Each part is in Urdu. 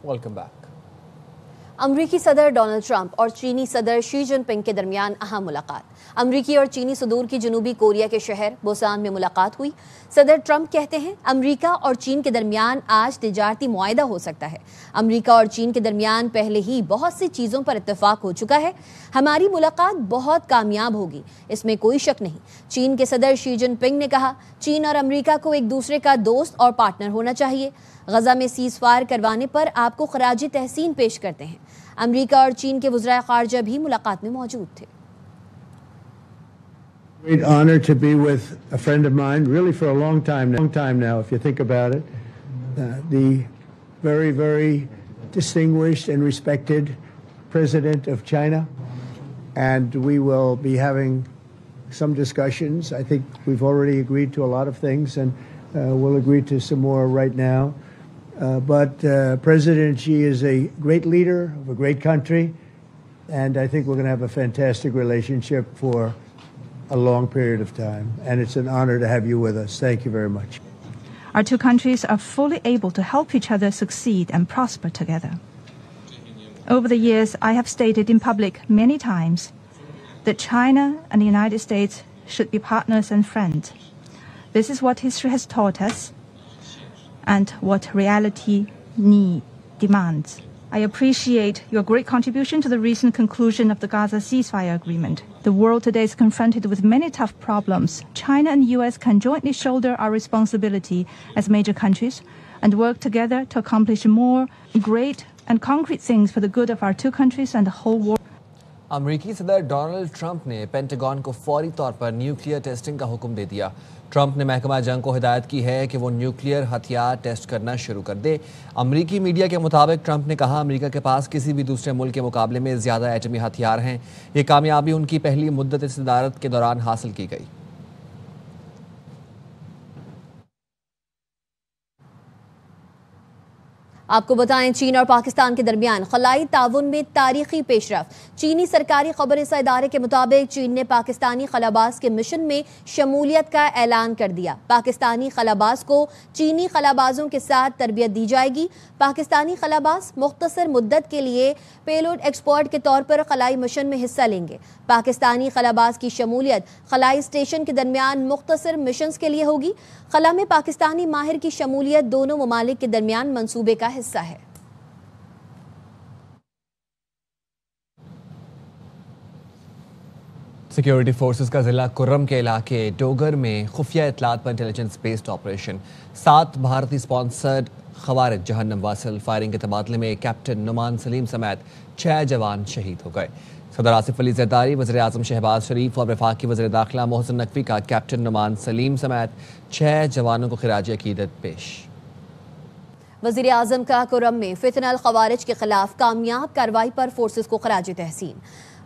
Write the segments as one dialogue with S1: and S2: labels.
S1: Welcome back.
S2: امریکی صدر ڈونلڈ ٹرمپ اور چینی صدر شی جن پنگ کے درمیان اہم ملاقات. امریکی اور چینی صدور کی جنوبی کوریا کے شہر بوسان میں ملاقات ہوئی. صدر ٹرمپ کہتے ہیں امریکہ اور چین کے درمیان آج تجارتی معاہدہ ہو سکتا ہے. امریکہ اور چین کے درمیان پہلے ہی بہت سی چیزوں پر اتفاق ہو چکا ہے. ہماری ملاقات بہت کامیاب ہوگی, اس میں کوئی شک نہیں. چین کے صدر شی جن پنگ نے کہا چین اور امریکہ کو ایک دوسرے کا دوست اور پارٹنر ہونا چاہیے. غزہ میں سیز فائر کروانے پر آپ کو خراج تحسین پیش کرتے ہیں. امریکہ اور چین کے وزرائے خارجہ بھی ملاقات میں موجود تھے.
S3: Great honor to be with a friend of mine, really for a long time now, if you think about it. The very, very distinguished and respected president of China. And we will be having some discussions. I think we've already agreed to a lot of things, and we'll agree to some more right now. But President Xi is a great leader of a great country, and I think we're going to have a fantastic relationship for a long period of time. And it's an honor to have you with us. Thank you very much.
S4: Our two countries are fully able to help each other succeed and prosper together. Over the years, I have stated in public many times that China and the United States should be partners and friends. This is what history has taught us and what reality demands. I appreciate your great contribution to the recent conclusion of the Gaza ceasefire agreement. The world today is confronted with many tough problems. China and the US can jointly shoulder our responsibility as major countries and work together to accomplish more great and concrete things for the good of our two countries and the whole world.
S1: امریکی صدر ڈونلڈ ٹرمپ نے پینٹاگن کو فوری طور پر نیوکلیئر ٹیسٹنگ کا حکم دے دیا. ٹرمپ نے محکمہ جنگ کو ہدایت کی ہے کہ وہ نیوکلیئر ہتھیار ٹیسٹ کرنا شروع کر دے. امریکی میڈیا کے مطابق ٹرمپ نے کہا امریکہ کے پاس کسی بھی دوسرے ملک کے مقابلے میں زیادہ ایٹمی ہتھیار ہیں. یہ کامیابی ان کی پہلی مدت صدارت کے دوران حاصل کی گئی.
S2: آپ کو بتائیں چین اور پاکستان کے درمیان خلائی تعاون میں تاریخی پیش رفت. چینی سرکاری خبر رساں ادارے کے مطابق چین نے پاکستانی خلاباز کے مشن میں شمولیت کا اعلان کر دیا. پاکستانی خلاباز کو چینی خلابازوں کے ساتھ تربیت دی جائے گی. پاکستانی خلاباز مختصر مدت کے لیے پیلوڈ ایکسپرٹ کے طور پر خلائی مشن میں حصہ لیں گے. پاکستانی خلاباز کی شمولیت خلائی اسٹیشن کے درمیان مختصر مشنز کے لیے ہوگی. خلا میں پاکستانی ماہر کی شمولیت دونوں ممالک کے درمیان منصوبے کا حصہ ہے.
S1: سیکیورٹی فورسز کا ضلع کرم کے علاقے ڈوگر میں خفیہ اطلاعات پر انٹیلیجنس بیسڈ آپریشن. 7 بھارتی سپانسرڈ خوارج جہنم واصل فائرنگ کے تبادلے میں کیپٹن نعمان سلیم سمیت 6 جوان شہید ہو گئے. صدر آصف علی زرداری، وزیر اعظم شہباز شریف اور وفاقی وزیر داخلہ محسن نقوی کا کیپٹن نعمان سلیم سمیت 6 جوانوں کو خراج عقیدت پیش.
S2: وزیر اعظم کا کرم میں فتنہ الخوارج کے خلاف کامیاب کارروائی پر فورسز کو خراج تحسین.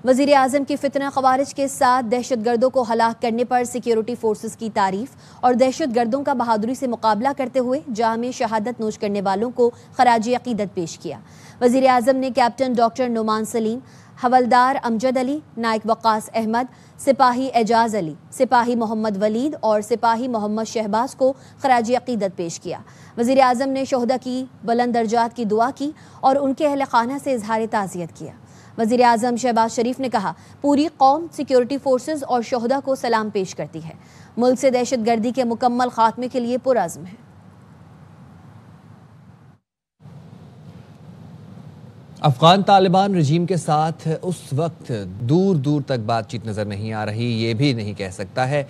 S2: وزیر اعظم کی فتنہ خوارج کے ساتھ دہشت گردوں کو ہلاک کرنے پر سیکیورٹی فورسز کی تعریف اور دہشت گردوں کا بہادری سے مقابلہ کرتے ہوئے جاہ میں شہادت نوش کرنے والوں کو خراج عقیدت پیش کیا. وزیر اعظم نے کیپٹن ڈاکٹر نعمان سلیم، حولدار امجد علی، نائک وقاص احمد، سپاہی اعجاز علی، سپاہی محمد ولید اور سپاہی محمد شہباز کو خراج عقیدت پیش کیا. وزیر اعظم نے شہداء کی بلند درجات کی دعا کی اور ان کے اہل خانہ سے اظہار تعزیت کیا. وزیر اعظم شہباز شریف نے کہا پوری قوم سیکیورٹی فورسز اور شہداء کو سلام پیش کرتی ہے. ملک سے دہشت گردی کے مکمل خاتمے کے لیے پرعزم ہے.
S1: افغان طالبان رجیم کے ساتھ اس وقت دور دور تک بات چیت نظر نہیں آ رہی. یہ بھی نہیں کہہ سکتا ہے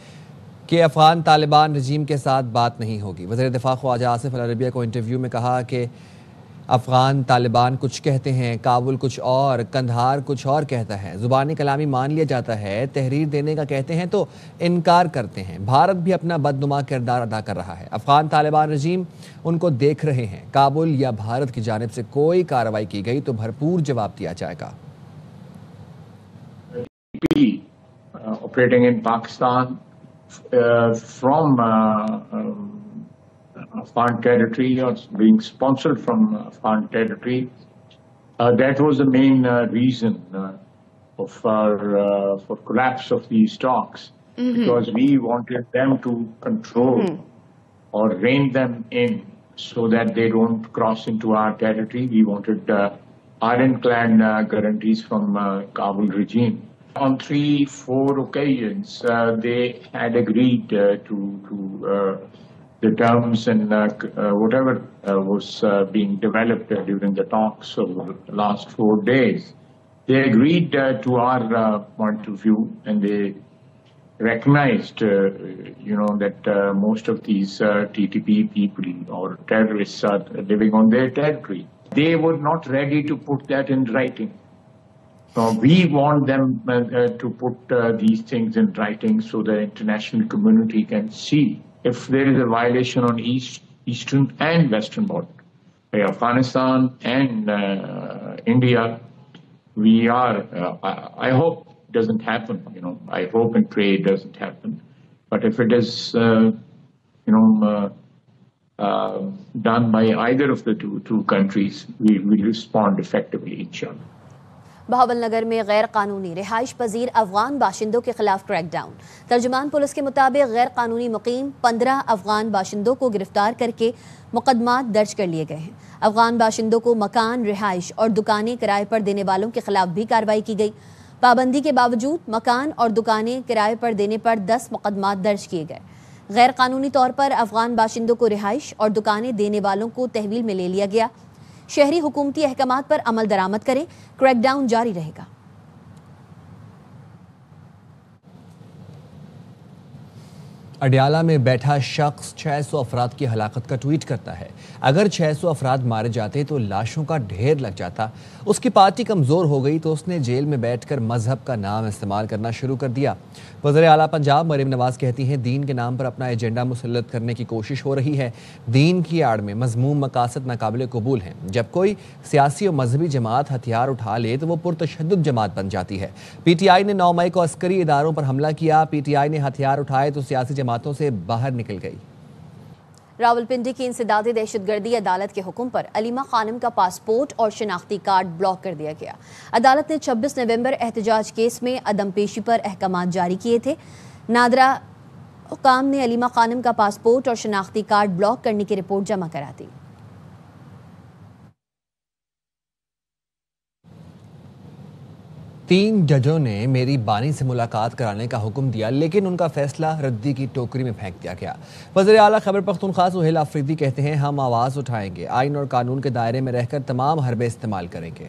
S1: کہ افغان طالبان رجیم کے ساتھ بات نہیں ہوگی. وزیر دفاع خواجہ آصف العربیہ کو انٹرویو میں کہا کہ افغان طالبان کچھ کہتے ہیں، کابل کچھ اور، قندھار کچھ اور کہتا ہے. زبانی کلامی مان لیا جاتا ہے، تحریر دینے کا کہتے ہیں تو انکار کرتے ہیں. بھارت بھی اپنا بدنما کردار ادا کر رہا ہے. افغان طالبان رجیم ان کو دیکھ رہے ہیں. کابل یا بھارت کی جانب سے کوئی کارروائی کی گئی تو بھرپور جواب دیا جائے گا.
S5: Operating in Pakistan from Afghan territory or being sponsored from Afghan territory, that was the main reason for collapse of these talks, because we wanted them to control or rein them in so that they don't cross into our territory. We wanted ironclad guarantees from Kabul regime. On 3-4 occasions, they had agreed to the terms and whatever was being developed during the talks over the last 4 days. They agreed to our point of view, and they recognized, that most of these TTP people or terrorists are living on their territory. They were not ready to put that in writing. So we want them to put these things in writing so the international community can see if there is a violation on eastern and western border. By Afghanistan and India, we are, I hope it doesn't happen, I hope and pray it doesn't happen. But if it is, done by either of the two countries, we will respond effectively, inshallah.
S2: Bahawal Nagar میں غیر قانونی رہائش پذیر افغان باشندوں کے خلاف کریک ڈاؤن. ترجمان پولیس کے مطابق غیر قانونی مقیم 15 افغان باشندوں کو گرفتار کر کے مقدمات درج کر لیے گئے ہیں. افغان باشندوں کو مکان، رہائش اور دکانیں کرائے پر دینے والوں کے خلاف بھی کارروائی کی گئی. پابندی کے باوجود مکان اور دکانیں کرائے پر دینے پر 10 مقدمات درج کیے گئے. غیر قانونی طور پر افغان باشندوں کو رہائش اور دکانیں دینے والوں کو تحویل میں لے لیا گیا. شہری حکومتی احکامات پر عمل درآمد کریں، کریک ڈاؤن جاری رہے گا.
S1: اڈیالہ میں بیٹھا شخص 600 افراد کی ہلاکت کا ٹویٹ کرتا ہے. اگر 600 افراد مارے جاتے تو لاشوں کا ڈھیر لگ جاتا. اس کی پارٹی کمزور ہو گئی تو اس نے جیل میں بیٹھ کر مذہب کا نام استعمال کرنا شروع کر دیا. وزیر اعلیٰ پنجاب مریم نواز کہتی ہیں دین کے نام پر اپنا ایجنڈا مسلط کرنے کی کوشش ہو رہی ہے. دین کی آڑ میں مذموم مقاصد ناقابل قبول ہیں. جب کوئی سیاسی اور مذہبی جماعت ہتھیار اٹھا لے تو وہ پرتشدد جماعت بن جاتی ہے. پی ٹی آئی نے 9 مئی کو عسکری اداروں پر حملہ کیا. پی ٹی آئی نے ہتھیار اٹھائے تو سیاسی جماعتوں سے باہر نکل گئی.
S2: راولپنڈی کی انسدادی دہشت گردی عدالت کے حکم پر علیمہ خانم کا پاسپورٹ اور شناختی کارڈ بلاک کر دیا گیا. عدالت نے 26 نومبر احتجاج کیس میں عدم پیشی پر احکامات جاری کیے تھے. نادرا حکام نے علیمہ خانم کا پاسپورٹ اور شناختی کارڈ بلاک کرنے کی رپورٹ جمع کرا دی.
S1: تین ججوں نے میری بانی سے ملاقات کرانے کا حکم دیا لیکن ان کا فیصلہ ردی کی ٹوکری میں پھینک دیا گیا. وزیر اعلیٰ خیبر پختونخوا سہیل آفریدی کہتے ہیں ہم آواز اٹھائیں گے، آئین اور قانون کے دائرے میں رہ کر تمام حربے استعمال کریں گے.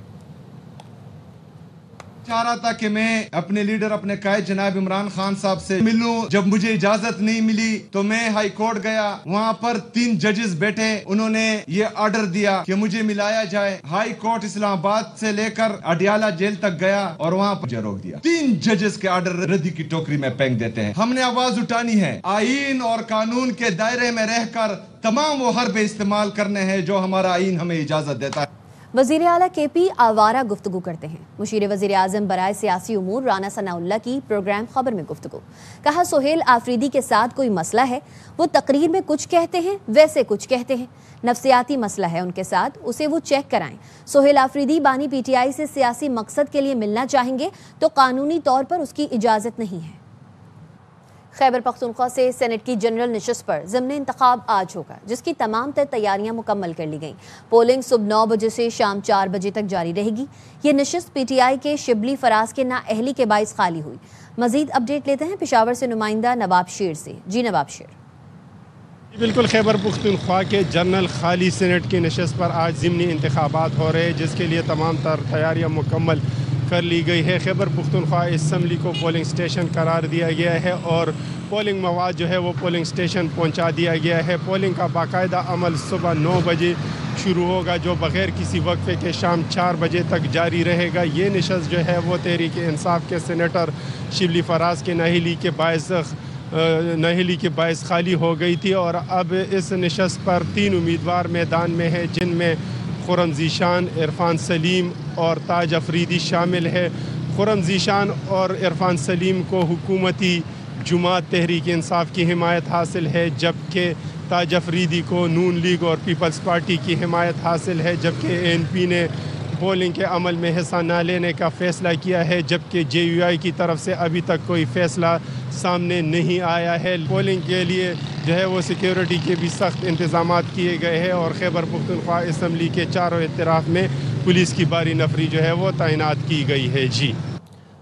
S6: چاہ رہا تھا کہ میں اپنے لیڈر اپنے قائد جناب عمران خان صاحب سے ملوں. جب مجھے اجازت نہیں ملی تو میں ہائی کورٹ گیا. وہاں پر 3 ججز بیٹھے، انہوں نے یہ آرڈر دیا کہ مجھے ملایا جائے. ہائی کورٹ اسلام آباد سے لے کر اڈیالہ جیل تک گیا اور وہاں پر روک دیا. 3 ججز کے آرڈر ردی کی ٹوکری میں پھینک دیتے ہیں. ہم نے آواز اٹھانی ہے، آئین اور قانون کے دائرے میں رہ کر تمام وہ حربے استعمال کرنے ہیں جو ہمارا آئین ہمیں اجازت دیتا ہے.
S2: وزیر اعلیٰ کے پی آوارہ گفتگو کرتے ہیں. مشیر وزیر اعظم برائے سیاسی امور رانا ثناء اللہ کی پروگرام خبر میں گفتگو. کہا سہیل آفریدی کے ساتھ کوئی مسئلہ ہے، وہ تقریر میں کچھ کہتے ہیں ویسے کچھ کہتے ہیں. نفسیاتی مسئلہ ہے ان کے ساتھ، اسے وہ چیک کرائیں. سہیل آفریدی بانی پی ٹی آئی سے سیاسی مقصد کے لیے ملنا چاہیں گے تو قانونی طور پر اس کی اجازت نہیں ہے. خیبر پختونخوا سے سینٹ کی جنرل نشست پر ضمن انتخاب آج ہوگا، جس کی تمام تر تیاریاں مکمل کر لی گئیں. پولنگ صبح 9 بجے سے شام 4 بجے تک جاری رہے گی. یہ نشست پی ٹی آئی کے شبلی فراز کے نااہلی کے باعث خالی ہوئی. مزید اپڈیٹ لیتے ہیں پشاور سے نمائندہ نواب شیر سے. جی نواب شیر.
S7: بالکل، خیبر پختونخوا کے جنرل خالی سینٹ کی نشست پر آج ضمنی انتخابات ہو رہے ہیں، جس کے لیے تمام تر تیاریاں مکمل کر لی گئی ہے. خیبر پختونخوا اسمبلی کو پولنگ سٹیشن قرار دیا گیا ہے اور پولنگ مواد جو ہے وہ پولنگ سٹیشن پہنچا دیا گیا ہے. پولنگ کا باقاعدہ عمل صبح 9 بجے شروع ہوگا، جو بغیر کسی وقفے کے شام 4 بجے تک جاری رہے گا. یہ نشست جو ہے وہ تحریک انصاف کے سینیٹر شبلی فراز کے نااہلی کے باعث خالی ہو گئی تھی اور اب اس نشست پر 3 امیدوار میدان میں ہیں، جن میں خرم ذیشان، عرفان سلیم اور تاج افریدی شامل ہے. خرم ذیشان اور عرفان سلیم کو حکومتی جماعت تحریک انصاف کی حمایت حاصل ہے، جبکہ تاج افریدی کو نون لیگ اور پیپلز پارٹی کی حمایت حاصل ہے. جبکہ اے این پی نے پولنگ کے عمل میں حصہ نہ لینے کا فیصلہ کیا ہے، جبکہ جے یو آئی کی طرف سے ابھی تک کوئی فیصلہ سامنے نہیں آیا ہے. پولنگ کے لیے جو ہے وہ سیکیورٹی کے بھی سخت انتظامات کیے گئے ہیں اور خیبر پختونخوا اسمبلی کے چاروں اطراف میں پولیس کی بھاری نفری جو ہے وہ تعینات کی گئی ہے. جی.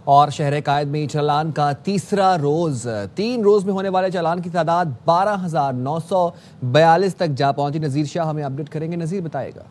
S1: اور شہر قائد میں چالان کا تیسرا روز 3 روز میں ہونے والے چالان کی تعداد 12,942 تک جا پہنچی. نذیر شاہ ہمیں اپڈیٹ کریں گے. نذیر بتائے گا.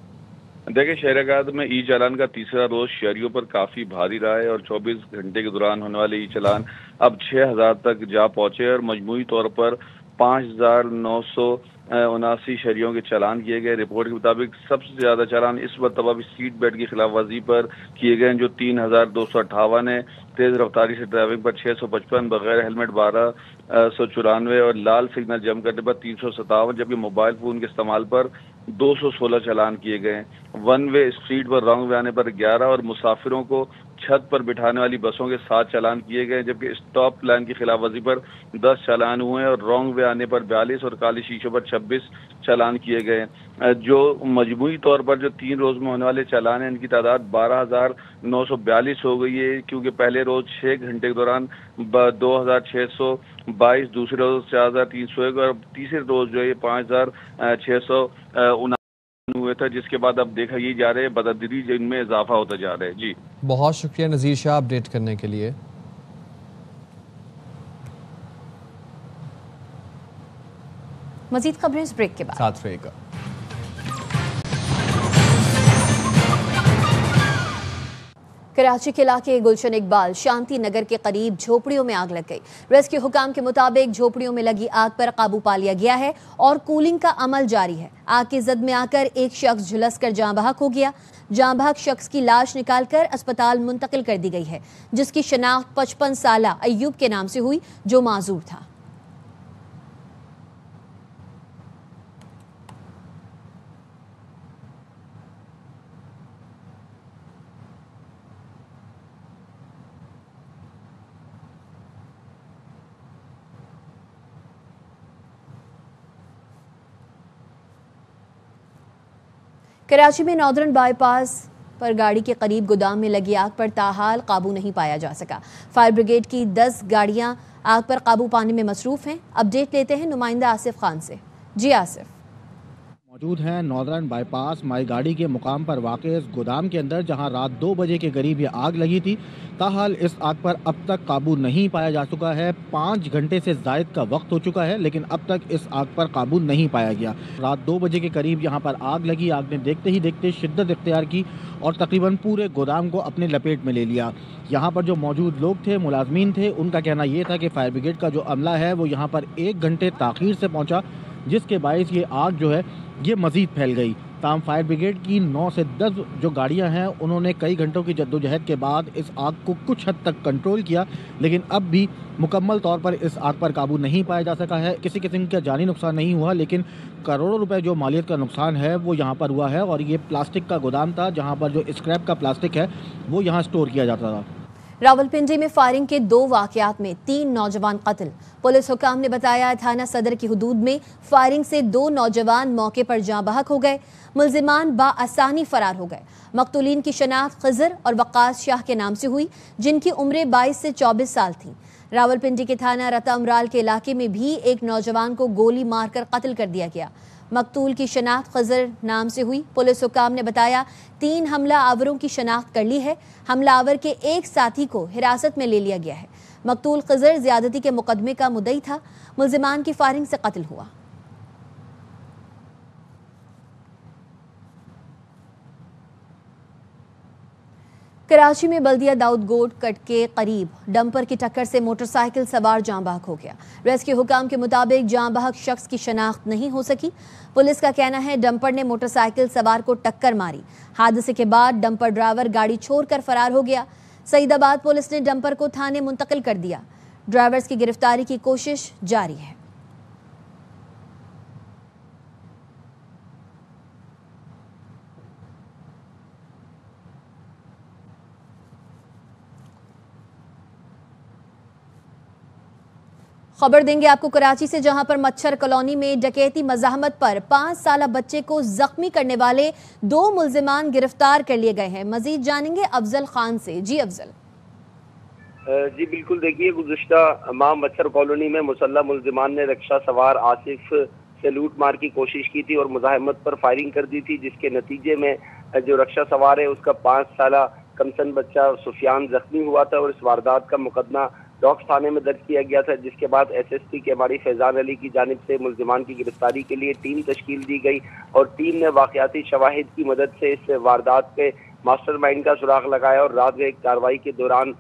S8: دیکھیں شہر قائد میں ای چالان کا تیسرا روز شہریوں پر کافی بھاری رہا ہے اور 24 گھنٹے کے دوران ہونے والے ای چالان اب 6,000 تک جا پہنچے اور مجموعی طور پر 5,979 شہریوں کے چالان کیے گئے. رپورٹ کے مطابق سب سے زیادہ چالان اس مرتبہ بھی سیٹ بیلٹ کی خلاف ورزی پر کیے گئے ہیں جو 3,258 ہے. تیز رفتاری سے ڈرائیونگ پر 655, بغیر ہیلمٹ 1,294 اور لال سگنل جم کرنے پر 357, جبکہ موبائل فون کے استعمال پر 216 چالان کیے گئے ہیں. ون وے اسٹریٹ پر رانگ وے آنے پر 11 اور مسافروں کو چھت پر بٹھانے والی بسوں کے 7 چالان کیے گئے, جبکہ اسٹاپ لائن کی خلاف ورزی پر 10 چالان ہوئے ہیں اور رانگ وے آنے پر 42 اور کالی شیشوں پر 26 چالان کیے گئے. جو مجموعی طور پر جو 3 روز میں ہونے والے چالان ہیں ان کی تعداد 12,942 ہو گئی ہے, کیونکہ پہلے روز 6 گھنٹے کے دوران 2,622, دوسرے روز 4,301 اور تیسرے روز جو ہے 5,659 ہوئے تھا, جس کے بعد اب دیکھا یہ جا رہے ہیں بتدریج ان میں اضافہ ہوتا جا رہا ہے. جی
S1: بہت شکریہ نذیر شاہ اپڈیٹ کرنے کے لیے.
S2: مزید خبریں اس بریک کے بعد
S1: ساتھ رہے گا.
S2: کراچی کے علاقے گلشن اقبال شانتی نگر کے قریب جھوپڑیوں میں آگ لگ گئی. ریسکیو حکام کے مطابق جھوپڑیوں میں لگی آگ پر قابو پا لیا گیا ہے اور کولنگ کا عمل جاری ہے. آگ کی زد میں آ کر ایک شخص جھلس کر جاں بحق ہو گیا. جاں بحق شخص کی لاش نکال کر اسپتال منتقل کر دی گئی ہے, جس کی شناخت 55 سالہ ایوب کے نام سے ہوئی جو معذور تھا. کراچی میں ناردرن بائی پاس پر گاڑی کے قریب گودام میں لگی آگ پر تاحال قابو نہیں پایا جا سکا. فائر بریگیڈ کی 10 گاڑیاں آگ پر قابو پانے میں مصروف ہیں. اپڈیٹ لیتے ہیں نمائندہ آصف خان سے. جی آصف.
S9: موجود ہیں ناردرن بائی پاس مائی گاڑی کے مقام پر واقع اس گودام کے اندر جہاں رات 2 بجے کے قریب یہ آگ لگی تھی. تاحال اس آگ پر اب تک قابو نہیں پایا جا چکا ہے. 5 گھنٹے سے زائد کا وقت ہو چکا ہے لیکن اب تک اس آگ پر قابو نہیں پایا گیا. رات 2 بجے کے قریب یہاں پر آگ لگی. آگ نے دیکھتے ہی دیکھتے شدت اختیار کی اور تقریباً پورے گودام کو اپنے لپیٹ میں لے لیا. یہاں پر جو موجود لوگ تھے, ملازمین تھے, ان کا کہنا یہ تھا کہ فائر بریگیڈ کا جو عملہ ہے وہ یہاں پر 1 گھنٹے تاخیر سے پہنچا, جس کے باعث یہ آگ جو ہے یہ مزید پھیل گئی. تاہم فائر بریگیڈ کی 9 سے 10 جو گاڑیاں ہیں انہوں نے کئی گھنٹوں کی جدوجہد کے بعد اس آگ کو کچھ حد تک کنٹرول کیا, لیکن اب بھی مکمل طور پر اس آگ پر قابو نہیں پایا جا سکا ہے. کسی قسم کا جانی نقصان نہیں ہوا, لیکن کروڑوں روپے جو مالیت کا نقصان ہے وہ یہاں پر ہوا ہے. اور یہ پلاسٹک کا گودام تھا جہاں پر جو اسکریپ کا پلاسٹک ہے وہ یہاں سٹور کیا جاتا تھا.
S2: راولپنڈی میں فائرنگ کے 2 واقعات میں 3 نوجوان قتل. پولیس حکام نے بتایا تھانہ صدر کی حدود میں فائرنگ سے 2 نوجوان موقع پر جاں بحق ہو گئے. ملزمان بآسانی فرار ہو گئے. مقتولین کی شناخت خضر اور وقاص شاہ کے نام سے ہوئی جن کی عمریں 22 سے 24 سال تھیں. راولپنڈی کے تھانہ رتا امرال کے علاقے میں بھی ایک نوجوان کو گولی مار کر قتل کر دیا گیا. مقتول کی شناخت خضر نام سے ہوئی. پولیس حکام نے بتایا 3 حملہ آوروں کی شناخت کر لی ہے. حملہ آور کے ایک ساتھی کو حراست میں لے لیا گیا ہے. مقتول خضر زیادتی کے مقدمے کا مدعی تھا. ملزمان کی فائرنگ سے قتل ہوا. کراچی میں بلدیہ داؤد گوٹ کٹ کے قریب ڈمپر کی ٹکر سے موٹر سائیکل سوار جاں بحق ہو گیا. ریسکیو حکام کے مطابق جاں بحق شخص کی شناخت نہیں ہو سکی. پولیس کا کہنا ہے ڈمپر نے موٹر سائیکل سوار کو ٹکر ماری. حادثے کے بعد ڈمپر ڈرائیور گاڑی چھوڑ کر فرار ہو گیا. سعید آباد پولیس نے ڈمپر کو تھانے منتقل کر دیا. ڈرائیورز کی گرفتاری کی کوشش جاری ہے. خبر دیں گے آپ کو کراچی سے, جہاں پر مچھر کالونی میں ڈکیتی مزاحمت پر 5 سالہ بچے کو زخمی کرنے والے 2 ملزمان گرفتار کر لیے گئے ہیں. مزید جانیں گے افضل خان سے. جی افضل.
S10: جی بالکل، دیکھیے گزشتہ ماہ مچھر کالونی میں مسلح ملزمان نے رکشا سوار آصف سے لوٹ مار کی کوشش کی تھی اور مزاحمت پر فائرنگ کر دی تھی، جس کے نتیجے میں جو رکشا سوار ہے اس کا 5 سالہ کمسن بچہ سفیان زخمی ہوا تھا اور اس واردات کا مقدمہ ڈاکس تھانے میں درج کیا گیا تھا، جس کے بعد ایس ایس پی کیماری فیضان علی کی جانب سے ملزمان کی گرفتاری کے لیے ٹیم تشکیل دی گئی اور ٹیم نے واقعاتی شواہد کی مدد سے اس واردات کے ماسٹر مائنڈ کا سراغ لگایا اور رات گئے کارروائی کے دوران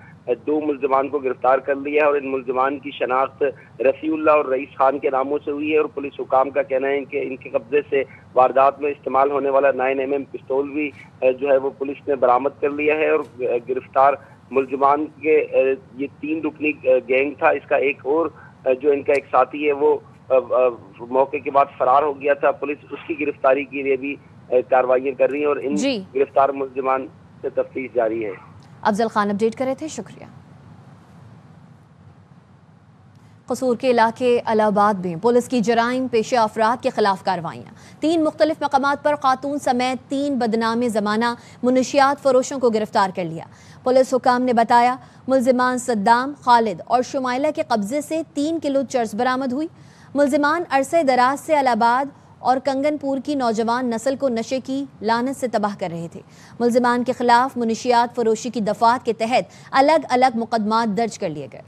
S10: 2 ملزمان کو گرفتار کر لیا ہے اور ان ملزمان کی شناخت رفیع اللہ اور رئیس خان کے ناموں سے ہوئی ہے اور پولیس حکام کا کہنا ہے کہ ان کے قبضے سے واردات میں استعمال ہونے والا 9mm پستول بھی جو ہے وہ پولیس نے برآمد کر لیا ہے اور گرفتار ملزمان کے یہ 3 رکنی گینگ تھا، اس کا ایک اور جو ان کا ایک ساتھی ہے وہ موقع کے بعد فرار ہو گیا تھا، پولیس اس کی گرفتاری کے لیے بھی کارروائیاں کر رہی ہیں اور ان گرفتار ملزمان سے تفتیش جاری ہے۔
S2: افضل خان اپڈیٹ کرے تھے، شکریہ۔ قصور کے علاقے الہ آباد میں پولیس کی جرائم پیشہ افراد کے خلاف کارروائیاں، 3 مختلف مقامات پر خاتون سمیت 3 بدنام زمانہ منشیات فروشوں کو گرفتار کر لیا۔ پولیس حکام نے بتایا ملزمان صدام، خالد اور شمائلہ کے قبضے سے 3 کلو چرس برآمد ہوئی۔ ملزمان عرصہ دراز سے الہ آباد اور کنگن پور کی نوجوان نسل کو نشے کی لعنت سے تباہ کر رہے تھے۔ ملزمان کے خلاف منشیات فروشی کی دفعات کے تحت الگ الگ مقدمات درج کر لیے گئے۔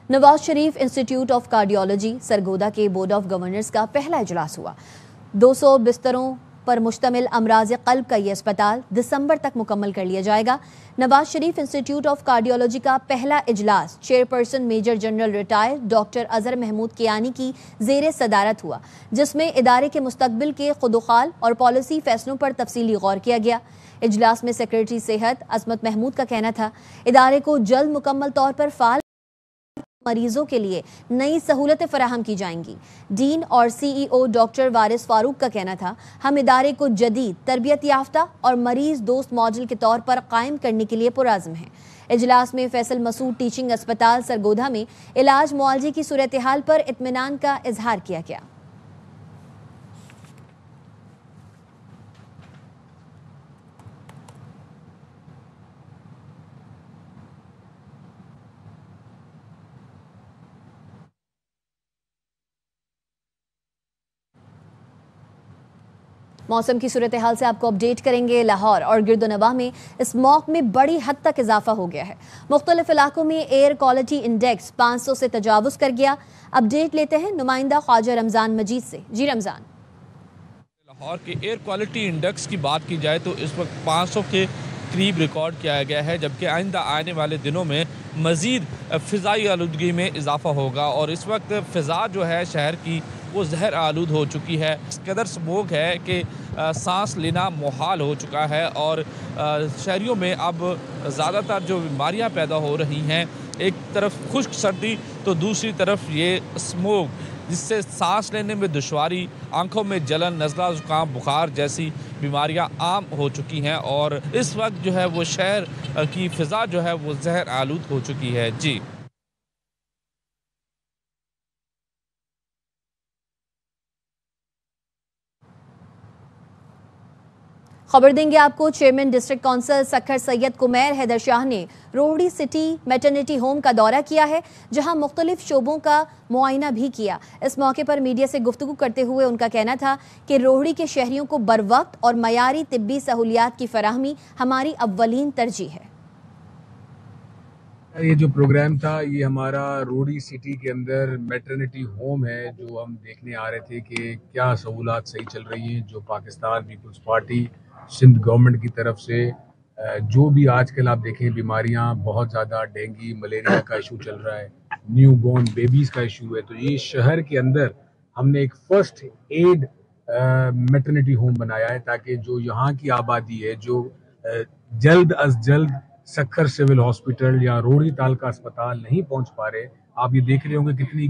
S2: نواز Sharif institute of cardiology Sargodha کے بورڈ آف گورنرز کا پہلا اجلاس ہوا۔ 200 بستروں پر مشتمل امراض قلب کا یہ اسپتال دسمبر تک مکمل کر لیا جائے گا۔ Nawaz Sharif institute of cardiology کا پہلا اجلاس chairperson major general retire doctor Azhar Mahmood Kayani کی زیر صدارت ہوا، جس میں ادارے کے مستقبل کے خدوخال اور پالیسی فیصلوں پر تفصیلی غور کیا گیا۔ اجلاس میں سیکریٹری صحت عصمت محمود کا کہنا تھا ادارے کو جلد مکمل طور پر فعال مریضوں کے لیے نئی سہولتیں فراہم کی جائیں گی۔ ڈین اور سی ای او ڈاکٹر وارث فاروق کا کہنا تھا ہم ادارے کو جدید، تربیت یافتہ اور مریض دوست ماڈل کے طور پر قائم کرنے کے لیے پرعزم ہیں۔ اجلاس میں فیصل مسعود ٹیچنگ اسپتال سرگودا میں علاج معالجے کی صورتحال پر اطمینان کا اظہار کیا گیا۔ موسم کی صورتحال سے آپ کو اپڈیٹ کریں گے۔ لاہور اور گرد و نواح میں اسموگ میں بڑی حد تک اضافہ ہو گیا ہے۔ مختلف علاقوں میں ایئر کوالٹی انڈیکس 500 سے تجاوز کر گیا۔ اپڈیٹ لیتے ہیں نمائندہ خواجہ رمضان مجید سے۔ جی رمضان۔
S11: لاہور کے ایئر کوالٹی انڈیکس کی بات کی جائے تو اس وقت 500 کے قریب ریکارڈ کیا گیا ہے، جبکہ آئندہ آنے والے دنوں میں مزید فضائی آلودگی میں اضافہ ہوگا اور اس وقت فضا جو ہے شہر کی وہ زہر آلود ہو چکی ہے۔ اس قدر سموگ ہے کہ سانس لینا محال ہو چکا ہے اور شہریوں میں اب زیادہ تر جو بیماریاں پیدا ہو رہی ہیں، ایک طرف خشک سردی تو دوسری طرف یہ سموگ، جس سے سانس لینے میں دشواری، آنکھوں میں جلن، نزلہ زکام، بخار جیسی بیماریاں عام ہو چکی ہیں اور اس وقت جو ہے وہ شہر کی فضا جو ہے وہ زہر آلود ہو چکی ہے۔ جی
S2: خبر دیں گے آپ کو، چیئرمین ڈسٹرکٹ کونسل سکھر سید کمیر حیدر شاہ نے روہڑی سٹی میٹرنیٹی ہوم کا دورہ کیا ہے، جہاں مختلف شعبوں کا معائنہ بھی کیا۔ اس موقع پر میڈیا سے گفتگو کرتے ہوئے ان کا کہنا تھا کہ روہڑی کے شہریوں کو بروقت اور معیاری طبی سہولیات کی فراہمی ہماری اولین ترجیح ہے۔
S12: یہ جو پروگرام تھا یہ ہمارا روہڑی سٹی کے اندر میٹرنیٹی ہوم ہے، جو ہم دیکھنے آ رہے تھے کہ کیا سہولات صحیح چل رہی ہیں، جو Pakistan peoples party Sindh government کی طرف سے جو بھی آج کل آپ دیکھیں بیماریاں بہت زیادہ ڈینگی، ملیریا کا ایشو چل رہا ہے، نیو بورن بیبیز کا ایشو ہے، تو یہ شہر کے اندر ہم نے ایک فرسٹ ایڈ میٹرنیٹی ہوم بنایا ہے تاکہ جو یہاں کی آبادی ہے جو جلد از جلد سکھر سول ہاسپٹل یا روہڑی تعلقہ اسپتال نہیں پہنچ پا رہے، آپ یہ دیکھ رہے ہوں گے کتنی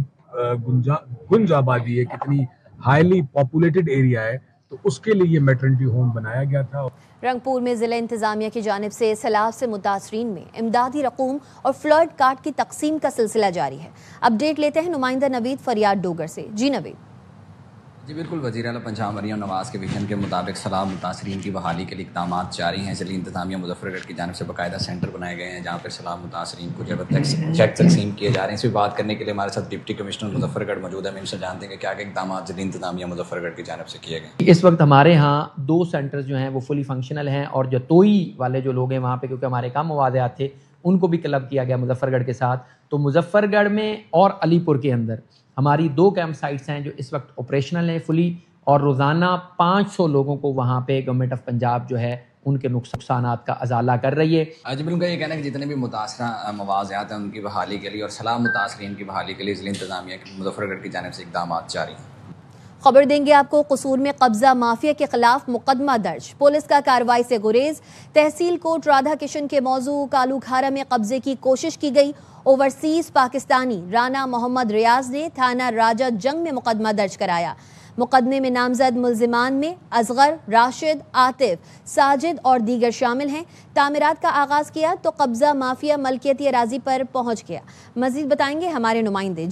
S12: گنج آبادی ہے، کتنی ہائیلی پاپولیٹڈ ایریا ہے، تو اس کے لیے یہ میٹرنیٹی ہوم بنایا گیا تھا۔
S2: رنگپور میں ضلع انتظامیہ کی جانب سے سیلاب سے متاثرین میں امدادی رقوم اور فلڈ کارڈ کی تقسیم کا سلسلہ جاری ہے۔ اپڈیٹ لیتے ہیں نمائندہ نوید فریاد ڈوگر سے۔ جی نوید۔
S13: جی بالکل، وزیر اعلیٰ پنجاب مریم نواز کے ویژن کے مطابق سیلاب متاثرین کی بحالی کے لیے اقدامات جاری ہیں۔ ضلعی انتظامیہ مظفر گڑھ کی جانب سے باقاعدہ سینٹر بنائے گئے ہیں جہاں پر سیلاب متاثرین کو چیک تقسیم کیے جا رہے ہیں۔ اس پہ بات کرنے کے لیے ہمارے ساتھ ڈپٹی کمشنر مظفر گڑھ موجود ہیں۔ ہم ان سے جانتے ہیں کہ کیا اقدامات ضلعی انتظامیہ مظفر گڑھ کی جانب سے کیے گئے۔
S14: اس وقت ہمارے ہاں 2 سینٹرز جو ہیں وہ فلی فنکشنل ہیں، اور جو توئی والے جو لوگ ہیں وہاں پہ کیونکہ ہمارے کم مواضعات تھے ان کو بھی کلب کیا گیا مظفر گڑھ کے ساتھ۔ تو مظفر گڑھ میں اور علی پور کے اندر ہماری 2 کیمپ سائٹس ہیں جو اس وقت آپریشنل ہیں فلی، اور روزانہ 500 لوگوں کو وہاں پہ گورنمنٹ آف پنجاب جو ہے ان کے نقصانات کا ازالہ کر رہی ہے۔
S13: جب ان کا یہ کہنا ہے کہ جتنے بھی متاثرہ مواضعات ہیں ان کی بحالی کے لیے اور سیلاب متاثرین کی بحالی کے لیے ضلع انتظامیہ مظفر گڑھ کی جانب سے اقدامات جاری ہیں۔
S2: خبر دیں گے آپ کو، قصور میں قبضہ مافیا کے خلاف مقدمہ درج، پولیس کا کارروائی سے گریز۔ تحصیل کوٹ رادھا کشن کے موضوع کالو کھارا میں قبضے کی کوشش کی گئی۔ اوورسیز پاکستانی رانا محمد ریاض نے تھانہ راجہ جنگ میں مقدمہ درج کرایا۔ مقدمے میں نامزد ملزمان میں اصغر، راشد، عاطف، ساجد اور دیگر شامل ہیں۔ تعمیرات کا آغاز کیا تو قبضہ مافیا ملکیتی اراضی پر پہنچ گیا۔ مزید بتائیں گے ہمارے نمائندے۔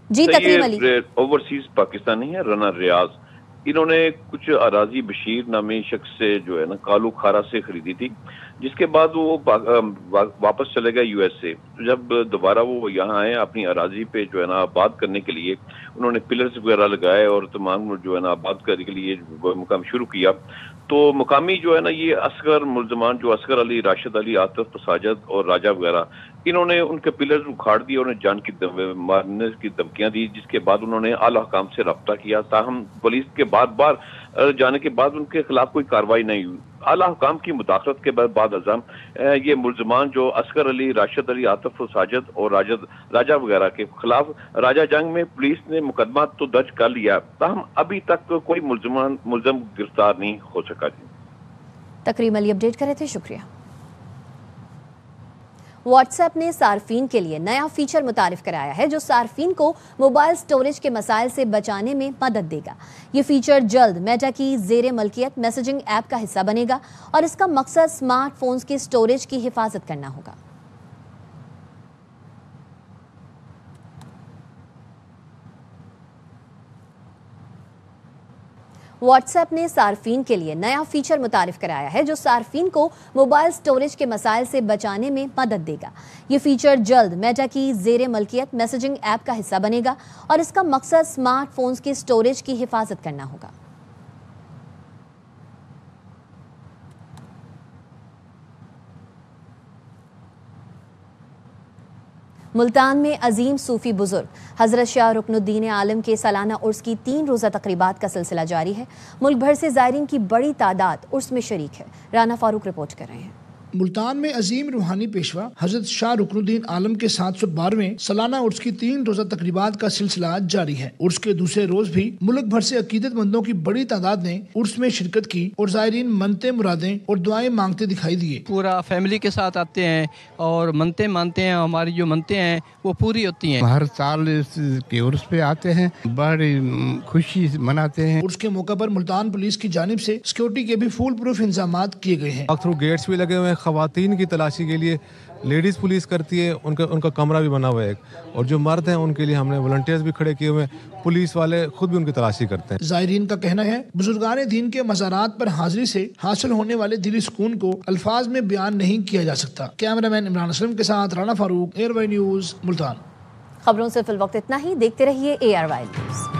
S2: جی تقریم علی۔
S15: اوورسیز پاکستانی ہے رانا ریاض، انہوں نے کچھ اراضی بشیر نامی شخص سے جو ہے نا کالو کھارا سے خریدی تھی، جس کے بعد وہ واپس چلے گئے یو ایس سے۔ جب دوبارہ وہ یہاں آئے اپنی اراضی پہ جو ہے نا آباد کرنے کے لیے، انہوں نے پلرز وغیرہ لگائے اور تمام جو ہے نا آباد کرنے کے لیے مقام شروع کیا۔ تو مقامی جو ہے نا یہ اصغر ملزمان جو اصغر علی، راشد علی، عاطف، ساجد اور راجہ وغیرہ، انہوں نے ان کے پلرز اکھاڑ دیے اور انہیں جان کی مارنے کی دھمکیاں دی، جس کے بعد انہوں نے اعلی حکام سے رابطہ کیا، تاہم پولیس کے بار جانے کے بعد ان کے خلاف کوئی کارروائی نہیں ہوئی۔ اعلی حکام کی مداخلت کے بعد ازم یہ ملزمان جو اصغر علی، راشد علی، عاطف، ساجد اور راجہ وغیرہ کے خلاف راجہ جنگ میں پولیس نے مقدمہ تو درج کر لیا، تاہم ابھی تک کوئی ملزم گرفتار نہیں ہو سکا۔
S2: تقریم علی اپڈیٹ کر رہے تھے، شکریہ۔ واٹس ایپ نے صارفین کے لیے نیا فیچر متعارف کرایا ہے جو صارفین کو موبائل سٹوریج کے مسائل سے بچانے میں مدد دے گا۔ یہ فیچر جلد میٹا کی زیر ملکیت میسجنگ ایپ کا حصہ بنے گا اور اس کا مقصد سمارٹ فونز کی سٹوریج کی حفاظت کرنا ہوگا۔ واٹس ایپ نے صارفین کے لیے نیا فیچر متعارف کرایا ہے جو صارفین کو موبائل سٹوریج کے مسائل سے بچانے میں مدد دے گا۔ یہ فیچر جلد میٹا کی زیر ملکیت میسجنگ ایپ کا حصہ بنے گا اور اس کا مقصد سمارٹ فونز کی سٹوریج کی حفاظت کرنا ہوگا۔ ملتان میں عظیم صوفی بزرگ حضرت شاہ رکن الدین عالم کے سالانہ عرس کی 3 روزہ تقریبات کا سلسلہ جاری ہے۔ ملک بھر سے زائرین کی بڑی تعداد عرس میں شریک ہے۔ رانا فاروق رپورٹ کر رہے ہیں۔
S16: ملتان میں عظیم روحانی پیشوا حضرت شاہ رکن الدین عالم کے 712ویں سالانہ عرس کی 3 روزہ تقریبات کا سلسلہ جاری ہے۔ عرس کے دوسرے روز بھی ملک بھر سے عقیدت مندوں کی بڑی تعداد نے عرس میں شرکت کی اور زائرین منتیں، مرادیں اور دعائیں مانگتے دکھائی دیے۔
S17: پورا فیملی کے ساتھ آتے ہیں اور منتیں مانتے ہیں، ہماری جو منتیں ہیں وہ پوری ہوتی ہیں۔
S18: ہر سال کے عرس پہ آتے ہیں، بڑی خوشی مناتے ہیں۔
S16: عرس کے موقع پر ملتان پولیس کی جانب سے سیکورٹی کے بھی فول پروف انتظامات کیے گئے ہیں۔
S19: تھرو گیٹس بھی لگے ہوئے ہیں، خواتین کی تلاشی کے لیے لیڈیز پولیس کرتی ہے، ان کا کمرہ بھی بنا ہوا ہے ایک، اور جو مرد ہیں ان کے لیے ہم نے والنٹیئرز بھی کھڑے کیے ہوئے ہیں، پولیس والے خود بھی ان کی تلاشی کرتے ہیں۔
S16: زائرین کا کہنا ہے بزرگان دین کے مزارات پر حاضری سے حاصل ہونے والے دلی سکون کو الفاظ میں بیان نہیں کیا جا سکتا۔ کیمرہ مین عمران اسلم کے ساتھ رانا فاروق، ایئر وائی نیوز، ملتان۔
S2: خبروں سے فی الوقت اتنا ہی، دیکھتے رہیے ARY نیوز۔